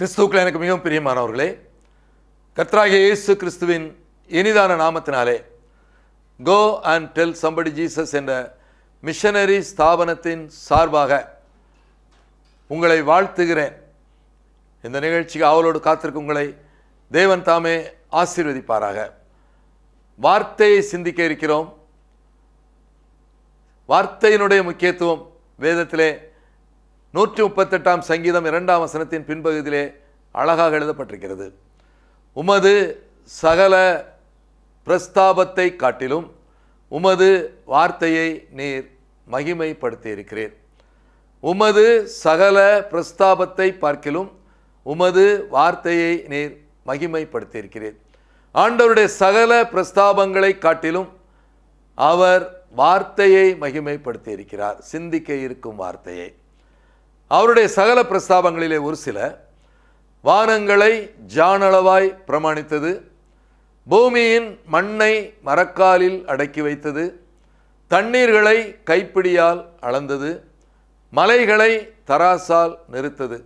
கிறிஸ்துவுக்குள் எனக்கு மிகவும் பிரியமானவர்களே, கர்த்தராகிய இயேசு கிறிஸ்துவின் இனிதான நாமத்தினாலே go and tell somebody Jesus என்ற மிஷனரி ஸ்தாபனத்தின் சார்பாக உங்களை வாழ்த்துகிறேன். இந்த நிகழ்ச்சிக்கு ஆவலோடு காத்திருக்கும் உங்களை தேவன் தாமே ஆசீர்வதிப்பாராக. வார்த்தையை சிந்திக்க இருக்கிறோம். வார்த்தையினுடைய முக்கியத்துவம் வேதத்திலே 138 சங்கீதம் 2 வசனத்தின் பின்பகுதியிலே அழகாக எழுதப்பட்டிருக்கிறது. உமது சகல பிரஸ்தாபத்தை காட்டிலும் உமது வார்த்தையை நீர் மகிமைப்படுத்தி இருக்கிறீர். உமது சகல பிரஸ்தாபத்தை பார்க்கிலும் உமது வார்த்தையை நீர் மகிமைப்படுத்தி இருக்கிறீர். ஆண்டவருடைய சகல பிரஸ்தாபங்களை காட்டிலும் அவர் வார்த்தையை மகிமைப்படுத்தி இருக்கிறார். சிந்திக்க இருக்கும் வார்த்தையை. அவருடைய சகல பிரஸ்தாபங்களிலே ஒரு சில வானங்களை ஜானளவாய் பிரமாணித்தது, பூமியின் மண்ணை மரக்காலில் அடக்கி வைத்தது, தண்ணீர்களை கைப்பிடியால் அளந்தது, மலைகளை தராசால் நிறுத்தது.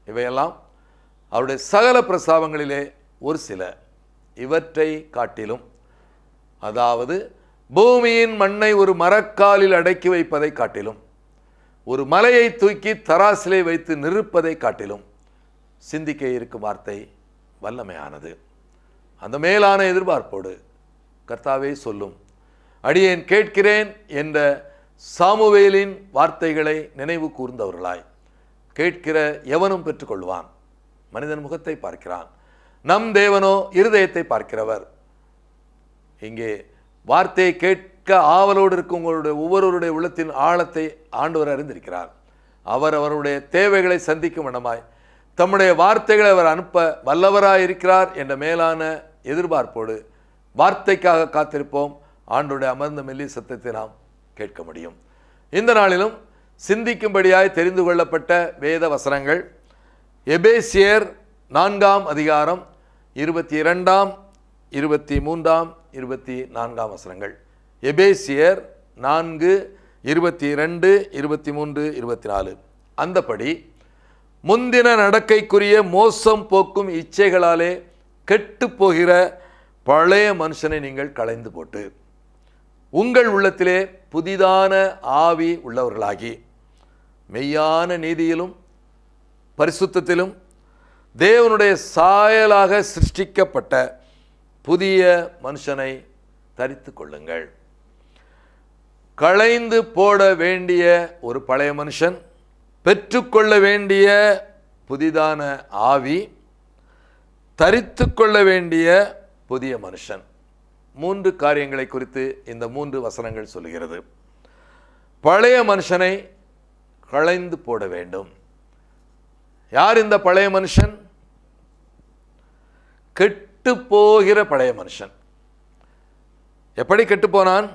இவையெல்லாம் அவருடைய சகல பிரஸ்தாபங்களிலே ஒரு சில. இவற்றை காட்டிலும், அதாவது பூமியின் மண்ணை ஒரு மரக்காலில் அடக்கி வைப்பதை காட்டிலும், ஒரு மலையை தூக்கி தராசிலே வைத்து நிறுப்பதை காட்டிலும் சிந்திக்க இருக்கும் வார்த்தை வல்லமையானது. அந்த மேலான எதிர்பார்ப்போடு கர்த்தாவே சொல்லும், அடியேன் கேட்கிறேன் என்ற சாமுவேலின் வார்த்தைகளை நினைவு கூர்ந்தவர்களாய் கேட்கிற எவனும் பெற்றுக்கொள்வான். மனிதன் முகத்தை பார்க்கிறான், நம் தேவனோ இருதயத்தை பார்க்கிறவர். இங்கே வார்த்தையை கேட்க ஆவலோடு இருக்கும் உங்களுடைய ஒவ்வொருவருடைய உள்ளத்தின் ஆழத்தை ஆண்டவர் அறிந்திருக்கிறார். அவர் அவருடைய தேவைகளை சந்திக்கும் வண்ணமாய் தம்முடைய வார்த்தைகளை அவர் அனுப்ப வல்லவராய் இருக்கிறார் என்ற மேலான எதிர்பார்ப்போடு வார்த்தைக்காக காத்திருப்போம். ஆண்டவருடைய அமர்ந்த மெல்லிய சத்தத்தை நாம் கேட்க முடியும். இந்த நாளிலும் சிந்திக்கும்படியாய் தெரிந்து கொள்ளப்பட்ட வேத வசனங்கள் எபேசியர் 4 அதிகாரம் 22, 23, 24 வசனங்கள். எபேசியர் 4, 22, 23, 24. அந்தபடி முந்தின நடக்கைக்குரிய மோசம் போக்கும் இச்சைகளாலே கெட்டு போகிற பழைய மனுஷனை நீங்கள் களைந்து போட்டு உங்கள் உள்ளத்திலே புதிதான ஆவி உள்ளவர்களாகி மெய்யான நீதியிலும் பரிசுத்தத்திலும் தேவனுடைய சாயலாக சிருஷ்டிக்கப்பட்ட புதிய மனுஷனை தரித்து கொள்ளுங்கள். களைந்து போட வேண்டிய ஒரு பழைய மனுஷன், பெற்றுக்கொள்ள வேண்டிய புதிதான ஆவி, தரித்து கொள்ள வேண்டிய புதிய மனுஷன். 3 காரியங்களை குறித்து இந்த 3 வசனங்கள் சொல்கிறது. பழைய மனுஷனை களைந்து போட வேண்டும். யார் இந்த பழைய மனுஷன்? கெட்டு போகிற பழைய மனுஷன். எப்படி கெட்டுப்போனான்?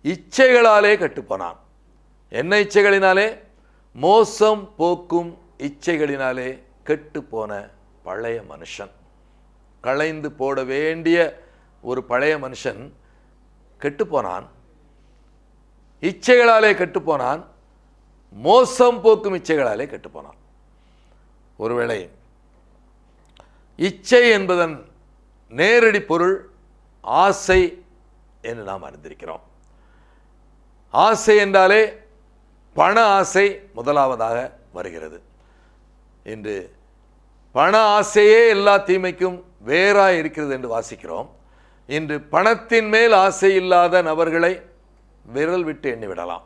இச்சைகளாலே கெட்டுப்போனான். என்ன இச்சைகளினாலே? மோசம் போக்கும் இச்சைகளினாலே கெட்டுப்போன பழைய மனுஷன். களைந்து போட வேண்டிய ஒரு பழைய மனுஷன் கெட்டுப்போனான். இச்சைகளாலே கெட்டுப்போனான். மோசம் போக்கும் இச்சைகளாலே கெட்டுப்போனான். ஒருவேளை இச்சை என்பதன் நேரடி பொருள் ஆசை என்று நாம் அறிந்திருக்கிறோம். ஆசை என்றாலே பண ஆசை முதலாவதாக வருகிறது. இன்று பண ஆசையே எல்லா தீமைக்கும் வேறாய் இருக்கிறது என்று வாசிக்கிறோம். இன்று பணத்தின் மேல் ஆசை இல்லாத நபர்களை விரல் விட்டு எண்ணிவிடலாம்.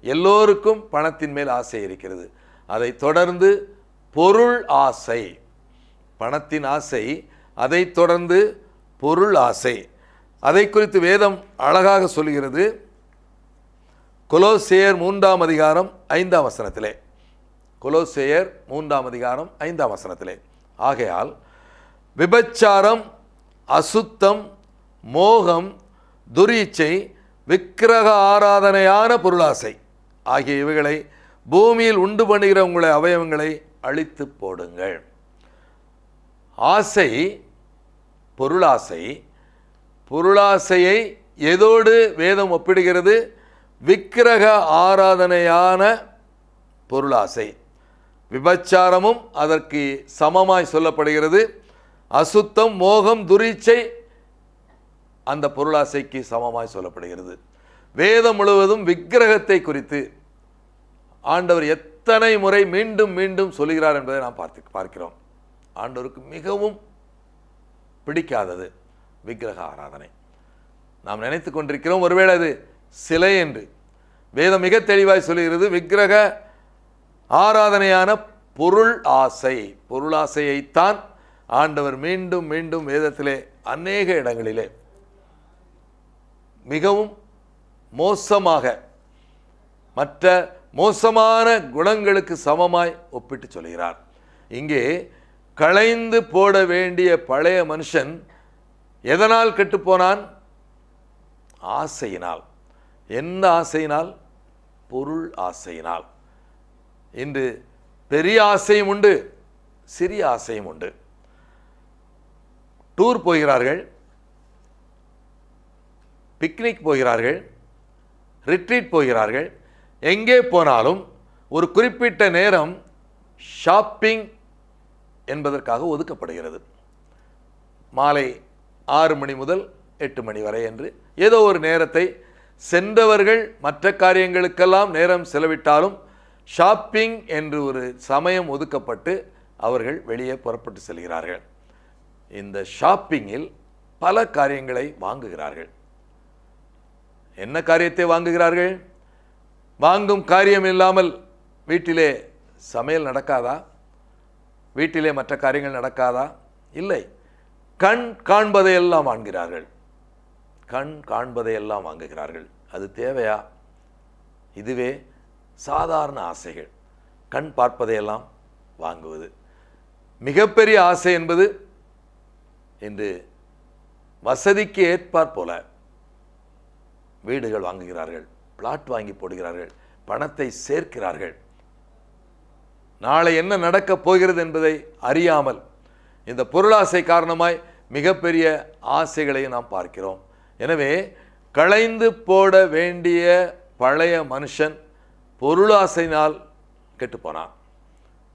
எல்லோருக்கும் பணத்தின் மேல் ஆசை இருக்கிறது. அதை தொடர்ந்து பொருள் ஆசை, பணத்தின் ஆசை, அதை தொடர்ந்து பொருள் ஆசை. அதை குறித்து வேதம் அழகாக சொல்கிறது. கொலோசேயர் 3 அதிகாரம் 5 வசனத்திலே, கொலோசேயர் 3 அதிகாரம் 5 வசனத்திலே, ஆகையால் விபச்சாரம், அசுத்தம், மோகம், துரீச்சை, விக்கிரக ஆராதனையான பொருளாசை ஆகிய இவைகளை பூமியில் உண்டு பண்ணுகிற உங்களுடைய அவயவங்களை அழித்து போடுங்கள். ஆசை, பொருளாசை. பொருளாசையை எதோடு வேதம் ஒப்பிடுகிறது? விக்கிரக ஆராதனையான பொருளாசை. விபச்சாரமும் அதற்கு சமமாய் சொல்லப்படுகிறது. அசுத்தம், மோகம், துரீச்சை அந்த பொருளாசைக்கு சமமாய் சொல்லப்படுகிறது. வேதம் முழுவதும் விக்கிரகத்தை குறித்து ஆண்டவர் எத்தனை முறை மீண்டும் மீண்டும் சொல்கிறார் என்பதை நாம் பார்க்கிறோம். ஆண்டவருக்கு மிகவும் பிடிக்காதது விக்கிரக ஆராதனை. நாம் நினைத்து கொண்டிருக்கிறோம் ஒருவேளை அது சிலை என்று. வேதம் மிக தெளிவாய் சொல்கிறது, விக்கிரக ஆராதனையான பொருள் ஆசை. பொருளாசையைத்தான் ஆண்டவர் மீண்டும் மீண்டும் வேதத்திலே அநேக இடங்களிலே மிகவும் மோசமாக, மற்ற மோசமான குணங்களுக்கு சமமாய் ஒப்பிட்டு சொல்கிறார். இங்கே களைந்து போட வேண்டிய பழைய மனுஷன் எதனால் கெட்டுப்போனான்? ஆசையினால். என்ன ஆசையினால்? பொருள் ஆசையினால். இன்று பெரிய ஆசையும் உண்டு, சிறிய ஆசையும் உண்டு. டூர் போகிறார்கள், பிக்னிக் போகிறார்கள், ரிட்ரீட் போகிறார்கள். எங்கே போனாலும் ஒரு குறிப்பிட்ட நேரம் ஷாப்பிங் என்பதற்காக ஒதுக்கப்படுகிறது. மாலை 6 மணி முதல் 8 மணி வரை என்று ஏதோ ஒரு நேரத்தை சென்றவர்கள் மற்ற காரியங்களுக்கெல்லாம் நேரம் செலவிட்டாலும் ஷாப்பிங் என்று ஒரு சமயம் ஒதுக்கப்பட்டு அவர்கள் வெளியே புறப்பட்டு செல்கிறார்கள். இந்த ஷாப்பிங்கில் பல காரியங்களை வாங்குகிறார்கள். என்ன காரியத்தை வாங்குகிறார்கள்? வாங்கும் காரியம் இல்லாமல் வீட்டிலே சமையல் நடக்காதா? வீட்டிலே மற்ற காரியங்கள் நடக்காதா? இல்லை. கண் காண்பதையெல்லாம் வாங்குகிறார்கள். கண் காண்பதையெல்லாம் வாங்குகிறார்கள். அது தேவையா? இதுவே சாதாரண ஆசைகள். கண் பார்ப்பதையெல்லாம் வாங்குவது. மிகப்பெரிய ஆசை என்பது இன்று வசதிக்கு ஏற்பாற் போல வீடுகள் வாங்குகிறார்கள், பிளாட் வாங்கி போடுகிறார்கள், பணத்தை சேர்க்கிறார்கள். நாளை என்ன நடக்கப் போகிறது என்பதை அறியாமல் இந்த பொருளாசை காரணமாய் மிகப்பெரிய ஆசைகளையும் நாம் பார்க்கிறோம். எனவே களைந்து போட வேண்டிய பழைய மனுஷன் பொருளாசையினால் கெட்டுப்போனான்.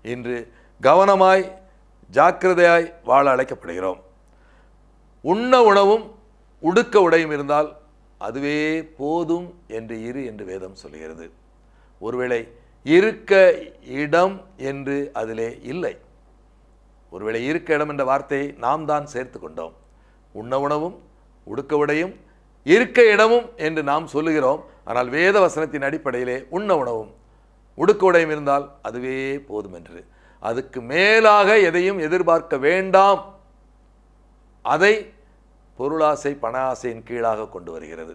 இன்று கவனமாய் ஜாக்கிரதையாய் வாழ அழைக்கப்படுகிறோம். உண்ண உணவும் உடுக்க உடையும் இருந்தால் அதுவே போதும் என்று இரு என்று வேதம் சொல்கிறது. ஒருவேளை இருக்க இடம் என்று அதிலே இல்லை. ஒருவேளை இருக்க இடம் என்ற வார்த்தையை நாம் தான் சேர்த்து கொண்டோம். உண்ண உணவும் உடுக்க உடையும் இருக்க இடமும் என்று நாம் சொல்லுகிறோம். ஆனால் வேத வசனத்தின் அடிப்படையிலே உண்ண உணவும் உடுக்க உடையும் இருந்தால் அதுவே போதும் என்று, அதுக்கு மேலாக எதையும் எதிர்பார்க்க வேண்டாம். அதை பொருளாசை பண ஆசையின் கீழாக கொண்டு வருகிறது.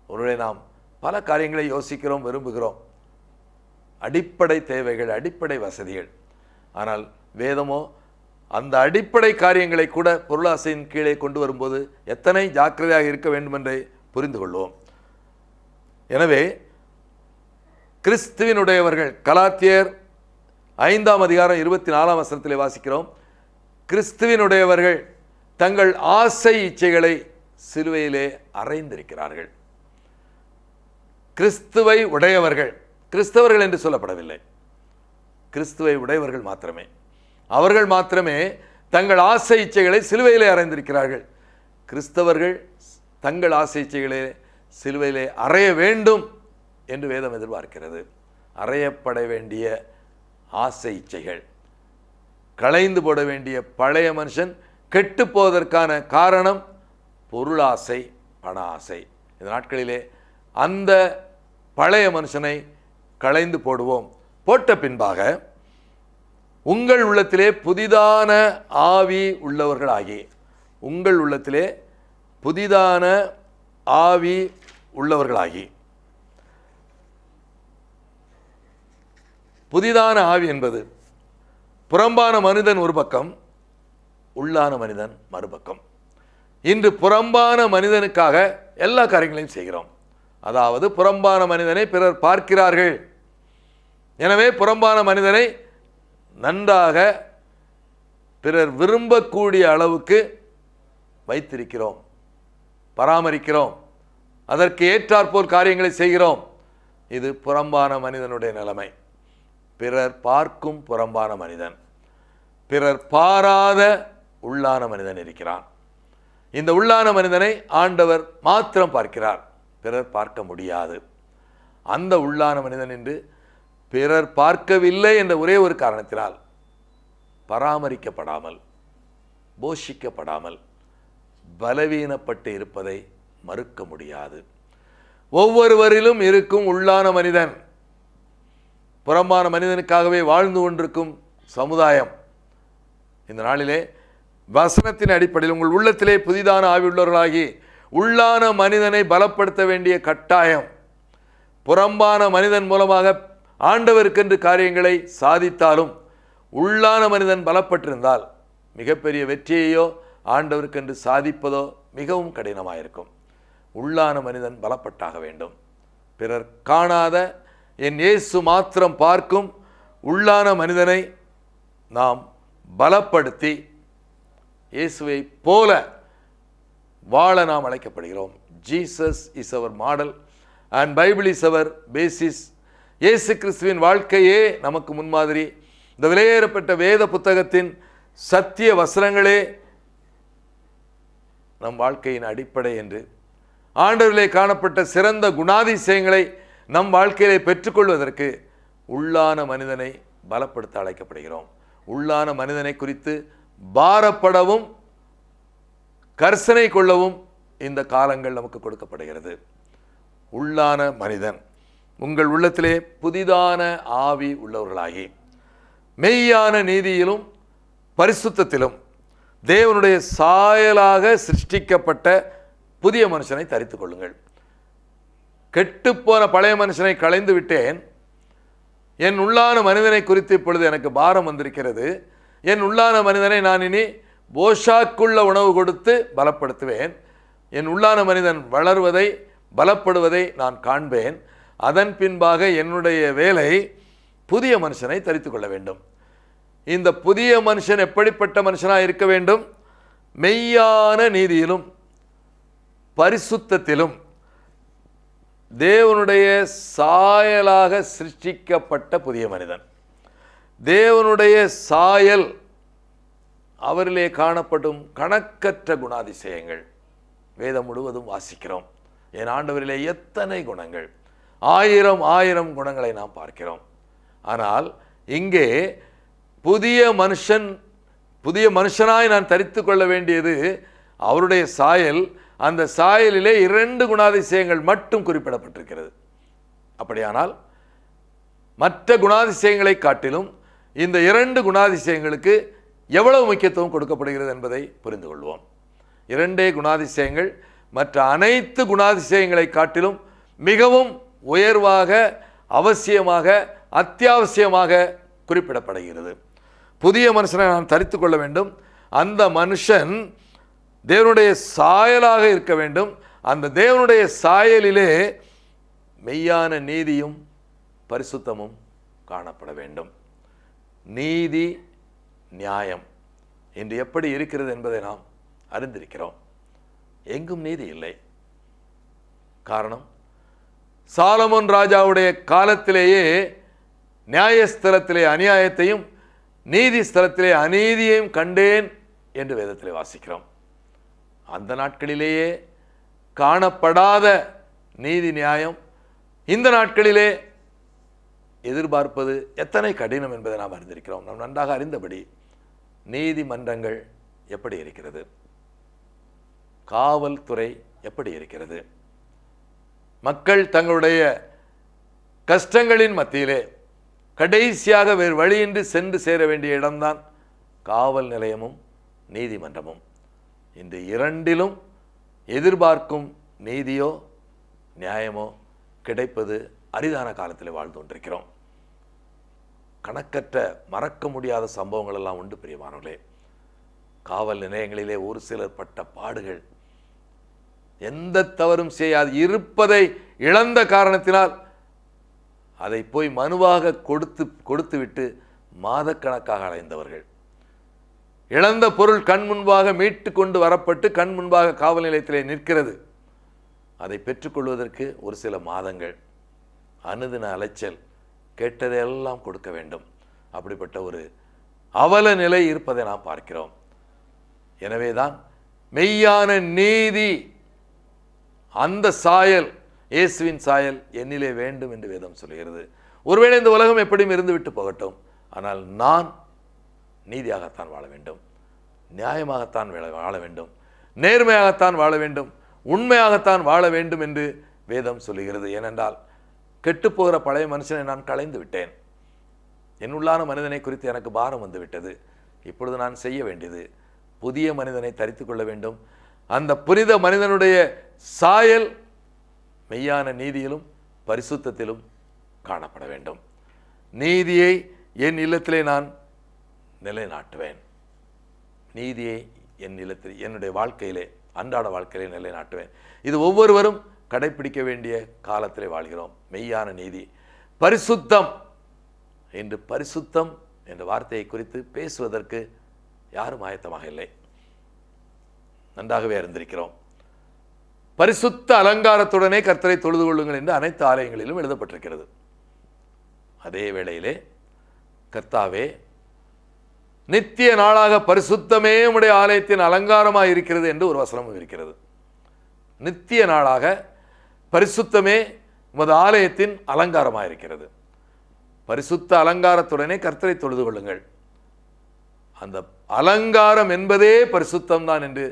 ஒருவேளை நாம் பல காரியங்களை யோசிக்கிறோம், விரும்புகிறோம், அடிப்படை தேவைகள், அடிப்படை வசதிகள். ஆனால் வேதமோ அந்த அடிப்படை காரியங்களை கூட பொருளாசையின் கீழே கொண்டு வரும்போது எத்தனை ஜாக்கிரதையாக இருக்க வேண்டும் என்றே புரிந்து கொள்வோம். எனவே கிறிஸ்துவினுடையவர்கள், கலாத்தியர் 5ஆம் அதிகாரம் 24ஆம் வசனத்திலே வாசிக்கிறோம், கிறிஸ்துவினுடையவர்கள் தங்கள் ஆசை இச்சைகளை சிலுவையிலே அறைந்திருக்கிறார்கள். கிறிஸ்துவை உடையவர்கள், கிறிஸ்தவர்கள் என்று சொல்லப்படவில்லை, கிறிஸ்துவை உடையவர்கள் மாத்திரமே, அவர்கள் மாத்திரமே தங்கள் ஆசை இச்சைகளை சிலுவையிலே அறைந்திருக்கிறார்கள். கிறிஸ்தவர்கள் தங்கள் ஆசை இச்சைகளை சிலுவையிலே அறைய வேண்டும் என்று வேதம் எதிர்பார்க்கிறது. அறையப்பட வேண்டிய ஆசை இச்சைகள், களைந்து போட வேண்டிய பழைய மனுஷன் கெட்டு போவதற்கான காரணம் பொருளாசை, பண ஆசை. இந்த நாட்களிலே அந்த பழைய மனுஷனை களைந்து போடுவோம். போட்ட பின்பாக உங்கள் உள்ளத்திலே புதிதான ஆவி உள்ளவர்களாகி, உங்கள் உள்ளத்திலே புதிதான ஆவி உள்ளவர்களாகி. புதிதான ஆவி என்பது புறம்பான மனிதன் ஒரு பக்கம், உள்ளான மனிதன் மறுபக்கம். இன்று புறம்பான மனிதனுக்காக எல்லா காரியங்களையும் செய்கிறோம். அதாவது புறம்பான மனிதனை பிறர் பார்க்கிறார்கள், எனவே புறம்பான மனிதனை நன்றாக பிறர் விரும்பக்கூடிய அளவுக்கு வைத்திருக்கிறோம், பராமரிக்கிறோம், அதற்கு ஏற்றாற்போல் காரியங்களை செய்கிறோம். இது புறம்பான மனிதனுடைய நிலைமை. பிறர் பார்க்கும் புறம்பான மனிதன், பிறர் பாராத உள்ளான மனிதன் இருக்கிறான். இந்த உள்ளான மனிதனை ஆண்டவர் மாத்திரம் பார்க்கிறார், பிறர் பார்க்க முடியாது. அந்த உள்ளான மனிதன் என்று பிறர் பார்க்கவில்லை என்ற ஒரே ஒரு காரணத்தினால் பராமரிக்கப்படாமல், போஷிக்கப்படாமல் பலவீனப்பட்டு இருப்பதை மறுக்க முடியாது. ஒவ்வொருவரிலும் இருக்கும் உள்ளான மனிதன், புறம்பான மனிதனுக்காகவே வாழ்ந்து கொண்டிருக்கும் சமுதாயம் இந்த நாளிலே வசனத்தின் அடிப்படையில் உங்கள் உள்ளத்திலே புதிதான ஆவி உள்ளவர்களாகி உள்ளான மனிதனை பலப்படுத்த வேண்டிய கட்டாயம். புறம்பான மனிதன் மூலமாக ஆண்டவருக்கென்று காரியங்களை சாதித்தாலும் உள்ளான மனிதன் பலப்பட்டிருந்தால் மிகப்பெரிய வெற்றியையோ ஆண்டவருக்கென்று சாதிப்பதோ மிகவும் கடினமாயிருக்கும். உள்ளான மனிதன் பலப்பட்டாக வேண்டும். பிறர் காணாத என் இயேசு மாத்திரம் பார்க்கும் உள்ளான மனிதனை நாம் பலப்படுத்தி இயேசுவை போல வாழ நாம் அழைக்கப்படுகிறோம். Jesus is our model and Bible is our basis. இயேசு கிறிஸ்துவின் வாழ்க்கையே நமக்கு முன்மாதிரி. இந்த விலையேறப்பட்ட வேத புத்தகத்தின் சத்திய வசனங்களே நம் வாழ்க்கையின் அடிப்படை என்று ஆண்டவரிலே காணப்பட்ட சிறந்த குணாதிசயங்களை நம் வாழ்க்கையிலே பெற்றுக்கொள்வதற்கு உள்ளான மனிதனை பலப்படுத்த அழைக்கப்படுகிறோம். உள்ளான மனிதனை குறித்து பாரப்படவும் கர்சனை கொள்ளவும் இந்த காலங்கள் நமக்கு கொடுக்கப்படுகிறது. உள்ளான மனிதன் உங்கள் உள்ளத்திலே புதிதான ஆவி உள்ளவர்களாகி மெய்யான நீதியிலும் பரிசுத்தத்திலும் தேவனுடைய சாயலாக சிருஷ்டிக்கப்பட்ட புதிய மனுஷனை தரித்துக் கொள்ளுங்கள். கெட்டுப்போன பழைய மனுஷனை களைந்து விட்டேன், என் உள்ளான மனிதனை குறித்து இப்பொழுது எனக்கு பாரம் வந்திருக்கிறது. என் உள்ளான மனிதனை நான் இனி போஷாக்குள்ள உணவு கொடுத்து பலப்படுத்துவேன். என் உள்ளான மனிதன் வளர்வதை பலப்படுவதை நான் காண்பேன். அதன் பின்பாக என்னுடைய வேலை புதிய மனுஷனை தரித்து கொள்ள வேண்டும். இந்த புதிய மனுஷன் எப்படிப்பட்ட மனுஷனாக இருக்க வேண்டும்? மெய்யான நீதியிலும் பரிசுத்தத்திலும் தேவனுடைய சாயலாக சிருஷ்டிக்கப்பட்ட புதிய மனிதன். தேவனுடைய சாயல், அவரிலே காணப்படும் கணக்கற்ற குணாதிசயங்கள் வேதம் முழுவதும் வாசிக்கிறோம். என் ஆண்டவரிலே எத்தனை குணங்கள், ஆயிரம் ஆயிரம் குணங்களை நாம் பார்க்கிறோம். ஆனால் இங்கே புதிய மனுஷனாய் நான் தரித்து கொள்ள வேண்டியது அவருடைய சாயல். அந்த சாயலிலே 2 குணாதிசயங்கள் மட்டும் குறிப்பிடப்பட்டிருக்கிறது. அப்படியானால் மற்ற குணாதிசயங்களை காட்டிலும் இந்த 2 குணாதிசயங்களுக்கு எவ்வளவு முக்கியத்துவம் கொடுக்கப்படுகிறது என்பதை புரிந்து கொள்வோம். 2 குணாதிசயங்கள் மற்ற அனைத்து குணாதிசயங்களை காட்டிலும் மிகவும் உயர்வாக, அவசியமாக, அத்தியாவசியமாக குறிப்பிடப்படுகிறது. புதிய மனுஷனை நாம் தரித்து கொள்ள வேண்டும். அந்த மனுஷன் தேவனுடைய சாயலாக இருக்க வேண்டும். அந்த தேவனுடைய சாயலிலே மெய்யான நீதியும் பரிசுத்தமும் காணப்பட வேண்டும். நீதி, நியாயம் இன்று எப்படி இருக்கிறது என்பதை நாம் அறிந்திருக்கிறோம். எங்கும் நீதி இல்லை. காரணம், சாலமோன் ராஜாவுடைய காலத்திலேயே நியாயஸ்தலத்திலே அநியாயத்தையும் நீதி ஸ்தலத்திலே அநீதியையும் கண்டேன் என்று வேதத்திலே வாசிக்கிறோம். அந்த நாட்களிலேயே காணப்படாத நீதி நியாயம் இந்த நாட்களிலே எதிர்பார்ப்பது எத்தனை கடினம் என்பதை நாம் அறிந்திருக்கிறோம். நாம் நன்றாக அறிந்தபடி நீதிமன்றங்கள் எப்படி இருக்கிறது, காவல்துறை எப்படி இருக்கிறது, மக்கள் தங்களுடைய கஷ்டங்களின் மத்தியிலே கடைசியாக வேறு வழியின்றி சென்று சேர வேண்டிய இடம்தான் காவல் நிலையமும் நீதிமன்றமும். இந்த 2லும் எதிர்பார்க்கும் நீதியோ நியாயமோ கிடைப்பது அரிதான காலத்தில் வாழ்ந்து கொண்டிருக்கிறோம். கணக்கற்ற மறக்க முடியாத சம்பவங்கள் எல்லாம் உண்டு பிரியமானவர்களே. காவல் நிலையங்களிலே ஒரு சிலர் பட்ட பாடுகள், எந்த தவறும் செய்யாது இருப்பதை இழந்த காரணத்தினால் அதை போய் மனுவாக கொடுத்துவிட்டு மாதக்கணக்காக அலைந்தவர்கள், இழந்த பொருள் கண் முன்பாக மீட்டு கொண்டு வரப்பட்டு கண் முன்பாக காவல் நிலையத்திலே நிற்கிறது. அதை பெற்றுக்கொள்வதற்கு ஒரு சில மாதங்கள், அனுதின அலைச்சல், கேட்டதையெல்லாம் கொடுக்க வேண்டும். அப்படிப்பட்ட ஒரு அவல நிலை இருப்பதை நாம் பார்க்கிறோம். எனவேதான் மெய்யான நீதி, அந்த சாயல், இயேசுவின் சாயல் என்னிலே வேண்டும் என்று வேதம் சொல்கிறது. ஒருவேளை இந்த உலகம் எப்படியும் இருந்துவிட்டு போகட்டும், ஆனால் நான் நீதியாகத்தான் வாழ வேண்டும், நியாயமாகத்தான் வாழ வேண்டும், நேர்மையாகத்தான் வாழ வேண்டும், உண்மையாகத்தான் வாழ வேண்டும் என்று வேதம் சொல்லுகிறது. ஏனென்றால் கெட்டுப்போகிற பழைய மனுஷனை நான் களைந்து விட்டேன். என்னுள்ளான மனிதனை குறித்து எனக்கு பாரம் வந்து விட்டது. இப்பொழுது நான் செய்ய வேண்டியது புதிய மனிதனை தரித்து கொள்ள வேண்டும். அந்த புனித மனிதனுடைய சாயல் மெய்யான நீதியிலும் பரிசுத்தத்திலும் காணப்பட வேண்டும். நீதியை என் இல்லத்திலே நான் நிலைநாட்டுவேன். நீதியை என் இல்லத்தில், என்னுடைய வாழ்க்கையிலே, அன்றாட வாழ்க்கையிலே நிலைநாட்டுவேன். இது ஒவ்வொருவரும் கடைபிடிக்க வேண்டிய காலத்திலே வாழ்கிறோம். மெய்யான நீதி, பரிசுத்தம் என்று பரிசுத்தம் என்ற வார்த்தையை குறித்து பேசுவதற்கு யாரும் ஆயத்தமாக இல்லை. நன்றாகவே அறிந்திருக்கிறோம். பரிசுத்த அலங்காரத்துடனே கர்த்தரை தொழுது கொள்ளுங்கள் என்று அனைத்து ஆலயங்களிலும் எழுதப்பட்டிருக்கிறது. அதே வேளையிலே கர்த்தாவே, நித்திய நாளாக பரிசுத்தமே உம்முடைய ஆலயத்தின் அலங்காரமாக இருக்கிறது என்று ஒரு வசனமும் இருக்கிறது. நித்திய நாளாக பரிசுத்தமே உமது ஆலயத்தின் அலங்காரமாக இருக்கிறது. பரிசுத்த அலங்காரத்துடனே கர்த்தரை தொழுது கொள்ளுங்கள். அந்த அலங்காரம் என்பதே பரிசுத்தம் தான் என்று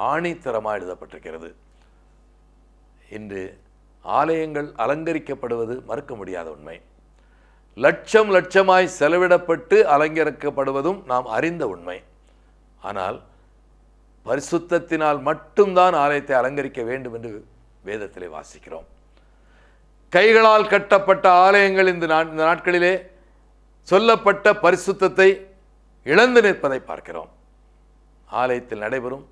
ஆணித்தரமாக எழுதப்பட்டிருக்கிறது. இன்று ஆலயங்கள் அலங்கரிக்கப்படுவது மறுக்க முடியாத உண்மை. லட்சம் லட்சமாய் செலவிடப்பட்டு அலங்கரிக்கப்படுவதும் நாம் அறிந்த உண்மை. ஆனால் பரிசுத்தத்தினால் மட்டும்தான் ஆலயத்தை அலங்கரிக்க வேண்டும் என்று வேதத்திலே வாசிக்கிறோம். கைகளால் கட்டப்பட்ட ஆலயங்கள் இந்த நாட்களிலே சொல்லப்பட்ட பரிசுத்தத்தை இழந்து நிற்பதை பார்க்கிறோம். ஆலயத்தில் நடைபெறும்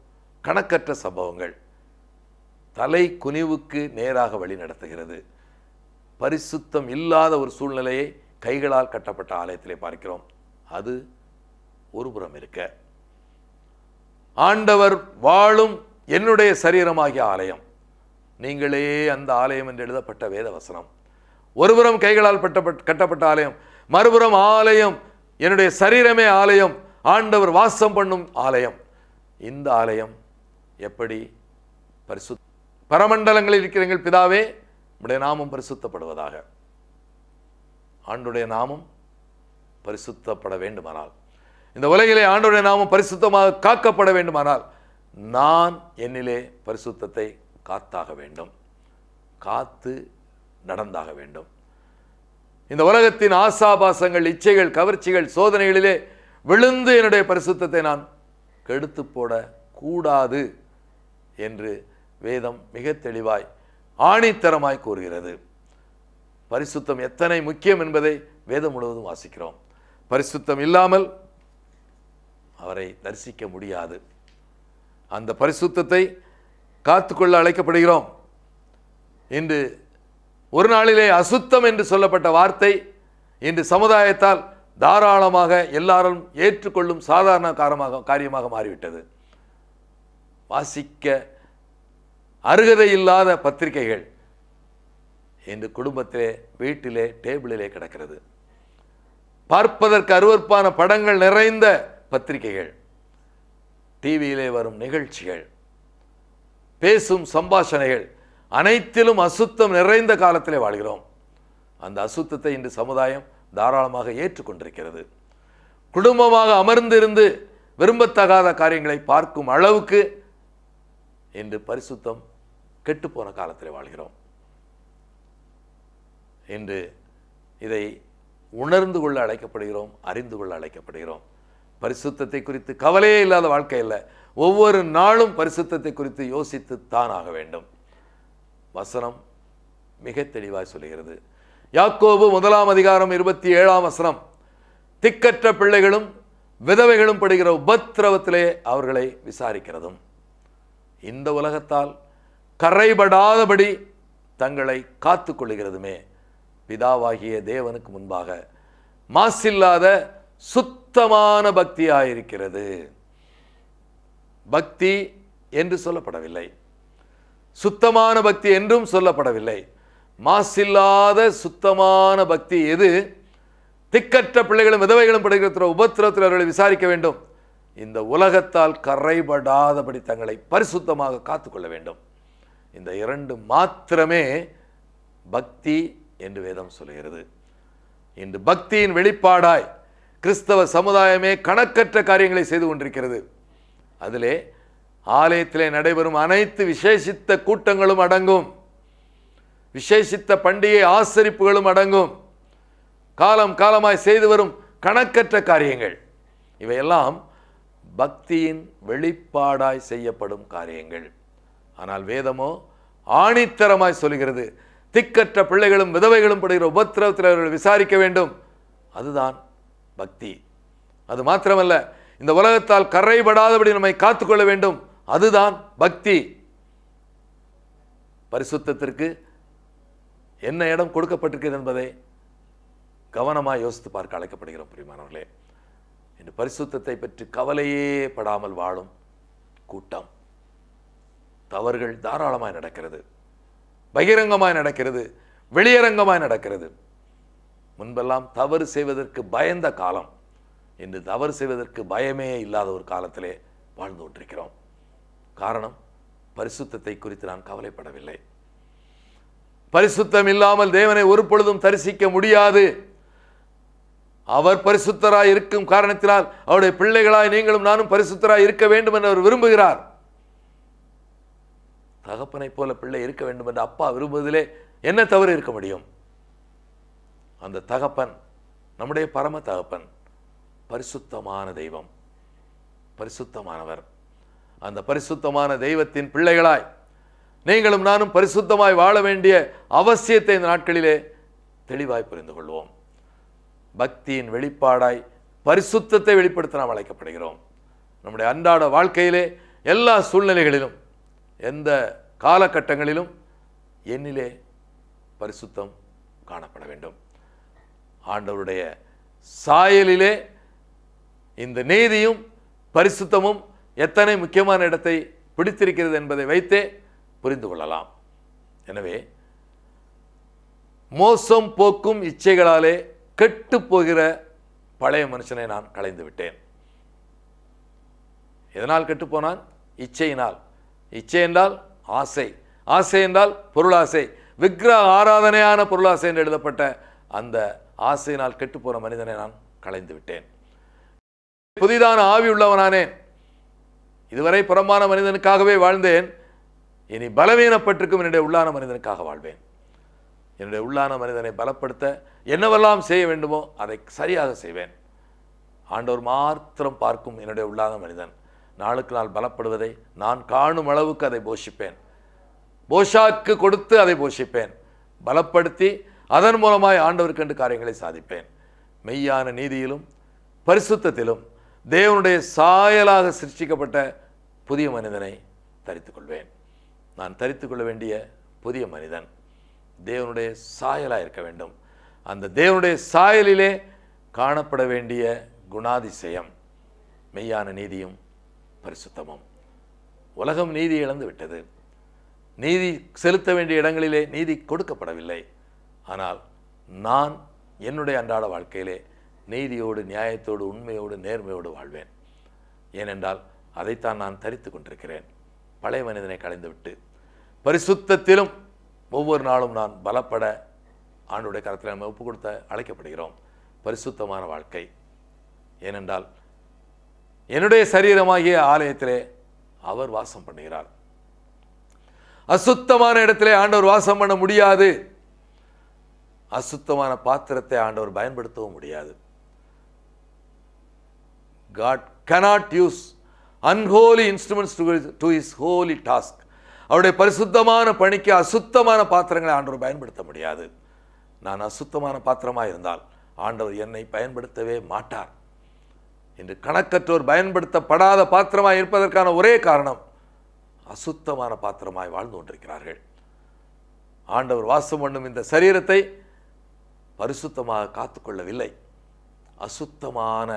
கணக்கற்ற சம்பவங்கள் தலை குனிவுக்கு நேராக வழி நடத்துகிறது. பரிசுத்தம் இல்லாத ஒரு சூழ்நிலையை கைகளால் கட்டப்பட்ட ஆலயத்திலே பார்க்கிறோம். அது ஒருபுறம் இருக்க, ஆண்டவர் வாழும் என்னுடைய சரீரமாகிய ஆலயம், நீங்களே அந்த ஆலயம் என்று எழுதப்பட்ட வேத வசனம். ஒருபுறம் கைகளால் கட்டப்பட்ட ஆலயம், மறுபுறம் ஆலயம், என்னுடைய சரீரமே ஆலயம், ஆண்டவர் வாசம் பண்ணும் ஆலயம். இந்த ஆலயம் எப்படி பரமண்டலங்களில் இருக்கிற எங்கள் பிதாவே, உம்முடைய நாமம் பரிசுத்தப்படுவதாக. ஆண்டுடைய நாமம் பரிசுத்தப்பட வேண்டுமானால், இந்த உலகிலே ஆண்டுடைய நாமம் பரிசுத்தமாக காக்கப்பட வேண்டுமானால், நான் என்னிலே பரிசுத்தத்தை காத்தாக வேண்டும், காத்து நடந்தாக வேண்டும். இந்த உலகத்தின் ஆசாபாசங்கள், இச்சைகள், கவர்ச்சிகள், சோதனைகளிலே விழுந்து என்னுடைய பரிசுத்தத்தை நான் கெடுத்து போட கூடாது என்று வேதம் மிக தெளிவாய் ஆணித்தரமாய் கூறுகிறது. பரிசுத்தம் எத்தனை முக்கியம் என்பதை வேதம் முழுவதும் வாசிக்கிறோம். பரிசுத்தம் இல்லாமல் அவரை தரிசிக்க முடியாது. அந்த பரிசுத்தத்தை காத்துக்கொள்ள அழைக்கப்படுகிறோம். இன்று ஒரு நாளிலே அசுத்தம் என்று சொல்லப்பட்ட வார்த்தை இன்று சமுதாயத்தால் தாராளமாக எல்லாரும் ஏற்றுக்கொள்ளும் சாதாரண காரியமாக மாறிவிட்டது. வாசிக்க அருகதை இல்லாத பத்திரிகைகள் இன்று குடும்பத்திலே, வீட்டிலே, டேபிளிலே கிடக்கிறது. பார்ப்பதற்கு அருவருப்பான படங்கள் நிறைந்த பத்திரிகைகள், டிவியிலே வரும் நிகழ்ச்சிகள், பேசும் சம்பாஷணைகள், அனைத்திலும் அசுத்தம் நிறைந்த காலத்திலே வாழ்கிறோம். அந்த அசுத்தத்தை இன்று சமுதாயம் தாராளமாக ஏற்றுக்கொண்டிருக்கிறது. குடும்பமாக அமர்ந்திருந்து விரும்பத்தகாத காரியங்களை பார்க்கும் அளவுக்கு இன்று பரிசுத்தம் கெட்டுப்போன காலத்திலே வாழ்கிறோம். இன்று இதை உணர்ந்து கொள்ள அழைக்கப்படுகிறோம், அறிந்து கொள்ள அழைக்கப்படுகிறோம். பரிசுத்தத்தை குறித்து கவலையே இல்லாத வாழ்க்கை அல்ல. ஒவ்வொரு நாளும் பரிசுத்தத்தை குறித்து யோசித்து தான் ஆக வேண்டும். வசனம் மிக தெளிவாய் சொல்கிறது. யாக்கோபு 1:27 திக்கற்ற பிள்ளைகளும் விதவைகளும் படுகிற உபத்திரவத்திலே அவர்களை விசாரிக்கிறதும், இந்த உலகத்தால் கரைபடாதபடி தங்களை காத்து கொள்ளுகிறதுமே பிதாவாகிய தேவனுக்கு முன்பாக மாசில்லாத சுத்தமான பக்தியாயிருக்கிறது. பக்தி என்று சொல்லப்படவில்லை, சுத்தமான பக்தி என்றும் சொல்லப்படவில்லை. மாசில்லாத சுத்தமான பக்தி எது? திக்கற்ற பிள்ளைகளும் விதவைகளும் படுகிற உபத்திரத்தில் அவர்களை விசாரிக்க வேண்டும். இந்த உலகத்தால் கரைபடாதபடி தங்களை பரிசுத்தமாக காத்துக்கொள்ள வேண்டும். இந்த இரண்டு மாத்திரமே பக்தி என்று வேதம் சொல்கிறது. இன்று பக்தியின் வெளிப்பாடாய் கிறிஸ்தவ சமுதாயமே கணக்கற்ற காரியங்களை செய்து கொண்டிருக்கிறது. அதிலே ஆலயத்திலே நடைபெறும் அனைத்து விசேஷித்த கூட்டங்களும் அடங்கும், விசேஷித்த பண்டிகை ஆசரிப்புகளும் அடங்கும், காலம் காலமாய் செய்து வரும் கணக்கற்ற காரியங்கள். இவையெல்லாம் பக்தியின் வெளிப்பாடாய் செய்யப்படும் காரியங்கள். ஆனால் வேதமோ ஆணித்தரமாய் சொல்கிறது, திக்கற்ற பிள்ளைகளும் விதவைகளும் படுகிற உபத்திரவத்தில் அவர்கள் விசாரிக்க வேண்டும். அதுதான் பக்தி. அது மாத்திரமல்ல, இந்த உலகத்தால் கரைபடாதபடி நம்மை காத்துக்கொள்ள வேண்டும். அதுதான் பக்தி. பரிசுத்தத்திற்கு என்ன இடம் கொடுக்கப்பட்டிருக்கிறது என்பதை கவனமாக யோசித்து பார்க்க அழைக்கப்படுகிறோம். பிரியமானவர்களே, இந்த பரிசுத்தத்தை பற்றி கவலையே படாமல் வாழும் கூட்டம். தவறுகள் தாராளமாய் நடக்கிறது, பகிரங்கமாய் நடக்கிறது, வெளியரங்கமாய் நடக்கிறது. முன்பெல்லாம் தவறு செய்வதற்கு பயந்த காலம், இன்று தவறு செய்வதற்கு பயமே இல்லாத ஒரு காலத்திலே வாழ்ந்து கொண்டிருக்கிறோம். காரணம், பரிசுத்தத்தை குறித்து நான் கவலைப்படவில்லை. பரிசுத்தம் இல்லாமல் தேவனை ஒரு பொழுதும் தரிசிக்க முடியாது. அவர் பரிசுத்தராய் இருக்கும் காரணத்தினால் அவருடைய பிள்ளைகளாய் நீங்களும் நானும் பரிசுத்தராய் இருக்க வேண்டும் என்று அவர் விரும்புகிறார். தகப்பனை போல பிள்ளை இருக்க வேண்டும் என்று அப்பா விரும்புவதிலே என்ன தவறு இருக்க முடியும்? அந்த தகப்பன், நம்முடைய பரம தகப்பன், பரிசுத்தமான தெய்வம், பரிசுத்தமானவர். அந்த பரிசுத்தமான தெய்வத்தின் பிள்ளைகளாய் நீங்களும் நானும் பரிசுத்தமாய் வாழ வேண்டிய அவசியத்தை இந்த நாட்களிலே தெளிவாய் புரிந்து கொள்வோம். பக்தியின் வெளிப்பாடாய் பரிசுத்தத்தை வெளிப்படுத்த நாம் அழைக்கப்படுகிறோம். நம்முடைய அன்றாட வாழ்க்கையிலே எல்லா சூழ்நிலைகளிலும், எந்த காலகட்டங்களிலும் என்னிலே பரிசுத்தம் காணப்பட வேண்டும். ஆண்டவருடைய சாயலிலே இந்த நீதியும் பரிசுத்தமும் எத்தனை முக்கியமான இடத்தை பிடித்திருக்கிறது என்பதை வைத்தே புரிந்து கொள்ளலாம். எனவே மோசம் போக்கும் இச்சைகளாலே கெட்டு போகிற பழைய மனுஷனை நான் களைந்து விட்டேன். எதனால் கெட்டு போனான்? இச்சையினால். இச்சை என்றால் ஆசை, ஆசை என்றால் பொருளாசை, விக்கிரக ஆராதனையான பொருளாசை என்று எழுதப்பட்ட அந்த ஆசையினால் கெட்டு போன மனிதனை நான் களைந்து விட்டேன். புதிதான ஆவி உள்ளவனானேன். இதுவரை புறம்பான மனிதனுக்காகவே வாழ்ந்தேன். இனி பலவீனப்பட்டிருக்கும் என்னுடைய உள்ளான மனிதனுக்காக வாழ்வேன். என்னுடைய உள்ளான மனிதனை பலப்படுத்த என்னவெல்லாம் செய்ய வேண்டுமோ அதை சரியாக செய்வேன். ஆண்டவர் மாத்திரம் பார்க்கும் என்னுடைய உள்ளான மனிதன் நாளுக்கு நாள் பலப்படுவதை நான் காணும் அளவுக்கு அதை போஷிப்பேன். போஷாக்கு கொடுத்து அதை போஷிப்பேன், பலப்படுத்தி அதன் மூலமாய் ஆண்டவருக்கு என்று காரியங்களை சாதிப்பேன். மெய்யான நீதியிலும் பரிசுத்தத்திலும் தேவனுடைய சாயலாக சிருஷ்டிக்கப்பட்ட புதிய மனிதனை தரித்துக் கொள்வேன். நான் தரித்துக் கொள்ள வேண்டிய புதிய மனிதன் தேவனுடைய சாயலாக இருக்க வேண்டும். அந்த தேவனுடைய சாயலிலே காணப்பட வேண்டிய குணாதிசயம் மெய்யான நீதியும் பரிசுத்தமும். உலகம் நீதி இழந்து விட்டது. நீதி செலுத்த வேண்டிய இடங்களிலே நீதி கொடுக்கப்படவில்லை. ஆனால் நான் என்னுடைய அன்றாட வாழ்க்கையிலே நீதியோடு, நியாயத்தோடு, உண்மையோடு, நேர்மையோடு வாழ்வேன். ஏனென்றால் அதைத்தான் நான் தரித்து கொண்டிருக்கிறேன். பழைய மனிதனை களைந்துவிட்டு பரிசுத்தத்திலும் ஒவ்வொரு நாளும் நான் பலப்பட ஆண்டுடைய கரத்தில் நம்ம ஒப்பு கொடுத்த அழைக்கப்படுகிறோம். பரிசுத்தமான வாழ்க்கை. ஏனென்றால் என்னுடைய சரீரமாகிய ஆலயத்திலே அவர் வாசம் பண்ணுகிறார். அசுத்தமான இடத்திலே ஆண்டவர் வாசம் பண்ண முடியாது. அசுத்தமான பாத்திரத்தை ஆண்டவர் பயன்படுத்தவும் முடியாது. God cannot use unholy instruments to his holy task. அவருடைய பரிசுத்தமான பணிக்கு அசுத்தமான பாத்திரங்களை ஆண்டவர் பயன்படுத்த முடியாது. நான் அசுத்தமான பாத்திரமாக இருந்தால் ஆண்டவர் என்னை பயன்படுத்தவே மாட்டார். இன்று கணக்கற்றோர் பயன்படுத்தப்படாத பாத்திரமாய் இருப்பதற்கான ஒரே காரணம் அசுத்தமான பாத்திரமாய் வாழ்ந்து கொண்டிருக்கிறார்கள். ஆண்டவர் வாசம் பண்ணும் இந்த சரீரத்தை பரிசுத்தமாக காத்துக்கொள்ளவில்லை. அசுத்தமான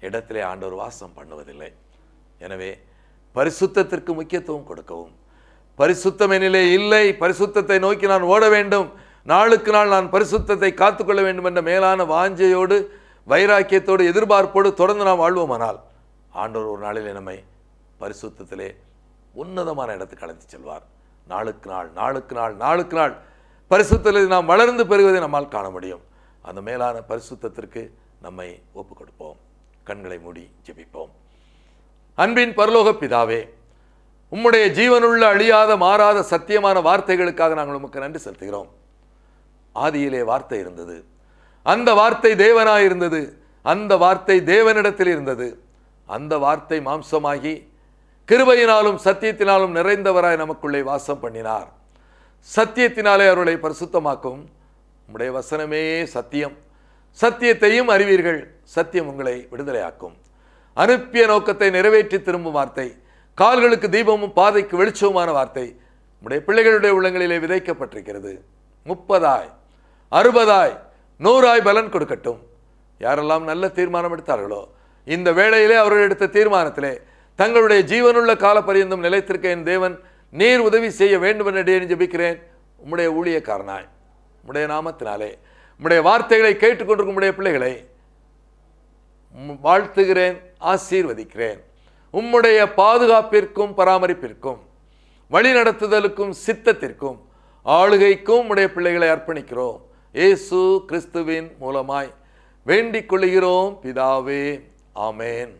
இடத்திலே ஆண்டவர் வாசம் பண்ணுவதில்லை. எனவே பரிசுத்தத்திற்கு முக்கியத்துவம் கொடுக்கவும், பரிசுத்தம் என்னிலே இல்லை, பரிசுத்தத்தை நோக்கி நான் ஓட வேண்டும், நாளுக்கு நாள் நான் பரிசுத்தத்தை காத்துக்கொள்ள வேண்டும் என்ற மேலான வாஞ்சையோடு, வைராக்கியத்தோடு, எதிர்பார்ப்போடு தொடர்ந்து நாம் வாழ்வோமானால் ஆண்டவர் ஒரு நாளிலே நம்மை பரிசுத்தத்திலே உன்னதமான இடத்துக்கு அழைத்து செல்வார். நாளுக்கு நாள் நாளுக்கு நாள் நாளுக்கு நாள் பரிசுத்தத்தில் நாம் வளர்ந்து பெறுவதை நம்மால் காண முடியும். அந்த மேலான பரிசுத்தத்திற்கு நம்மை ஒப்புக் கொடுப்போம். கண்களை மூடி ஜெபிப்போம். அன்பின் பரலோக பிதாவே, உம்முடைய ஜீவனுள்ள அழியாத மாறாத சத்தியமான வார்த்தைகளுக்காக நாங்கள் உமக்கு நன்றி செலுத்துகிறோம். ஆதியிலே வார்த்தை இருந்தது, அந்த வார்த்தை தேவனாய் இருந்தது, அந்த வார்த்தை தேவனிடத்தில் இருந்தது. அந்த வார்த்தை மாம்சமாகி கிருபையினாலும் சத்தியத்தினாலும் நிறைந்தவராய் நமக்குள்ளே வாசம் பண்ணினார். சத்தியத்தினாலே அவர்களை பரிசுத்தமாக்கும். உம்முடைய வசனமே சத்தியம், சத்தியத்தையும் அறிவீர்கள், சத்தியம் உங்களை விடுதலையாக்கும். அனுப்பிய நோக்கத்தை நிறைவேற்றி திரும்பும் வார்த்தை, கால்களுக்கு தீபமும் பாதைக்கு வெளிச்சவுமான வார்த்தை உம்முடைய பிள்ளைகளுடைய உள்ளங்களிலே விதைக்கப்பட்டிருக்கிறது. 30 60 100 பலன் கொடுக்கட்டும். யாரெல்லாம் நல்ல தீர்மானம் எடுத்தார்களோ இந்த வேளையிலே அவர்கள் எடுத்த தீர்மானத்திலே தங்களுடைய ஜீவனுள்ள கால பரியந்தம் நிலைத்திருக்க என் தேவன் நீர் உதவி செய்ய வேண்டும் என்று ஜெபிக்கிறேன். உம்முடைய ஊழியக்காரனாய், உம்முடைய நாமத்தினாலே உம்முடைய வார்த்தைகளை கேட்டுக்கொண்டிருக்கும் உம்முடைய பிள்ளைகளை வாழ்த்துகிறேன், ஆசீர்வதிக்கிறேன். உம்முடைய பாதுகாப்பிற்கும் பராமரிப்பிற்கும் வழிநடத்துதலுக்கும் சித்தத்திற்கும் ஆளுகைக்கும் உம்முடைய பிள்ளைகளை அர்ப்பணிக்கிறோம். இயேசு கிறிஸ்துவின் மூலமாய் வேண்டிக் கொள்கிறோம் பிதாவே. ஆமேன்.